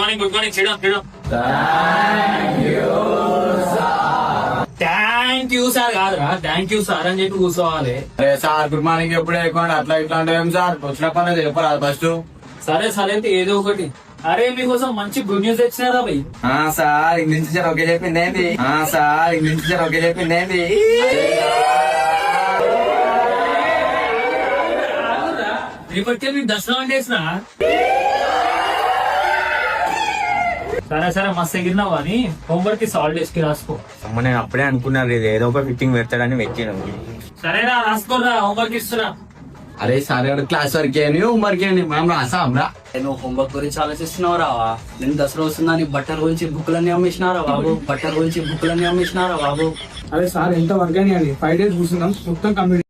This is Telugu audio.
మార్నింగ్ చేయడం థ్యాంక్ యూ సార్ కాదురా, థ్యాంక్ యూ సార్ అని చెప్పి కూర్చోవాలి. అరే సార్ గుడ్ మార్నింగ్ ఎప్పుడే ఎక్కువ అట్లా ఇట్లా అంటే ఏం సార్ వచ్చిన పని చెప్పరాదు ఫస్ట్. సరే అయితే ఏదో ఒకటి. అరే మీకోసం మంచి గుడ్ న్యూస్ తెచ్చినారా భయ్. సార్ ఇంగ్లీష్ టీచర్ ఓకే చెప్పింది ఏంటి? సార్ ఇంగ్లీష్ టీచర్ ఓకే చెప్పింది ఏంటి? రేపటికే మీకు దర్శనం అంటేసినా. సరే మస్తు ఎగిరినావు అని హోంవర్క్ సాల్వ్ కి రాసుకో. అమ్మ నేను అప్పుడే అనుకున్నాను ఇది ఏదో ఒక ఫిట్టింగ్ పెడతాడని వెతికినాను. సరేనా రాసుకోరా, హోంవర్క్ ఇస్తున్నా. అరే సార్ క్లాస్ వర్క్ అని హోంవర్క్ అని మనం రాసాంరా. నువ్వు హోంవర్క్ గురించి ఆలోచిస్తున్నావు రావా? నేను దసరా వస్తుందని బట్టర్ గురించి బుక్లన్నీ అమ్మేసినారా బాబు? బట్టర్ గురించి బుక్లన్నీ అమ్మేసినారా బాబు? అరే సార్ ఎంత వర్క్ అని 5 days కూర్చున్నాం మొత్తం కంప్లీట్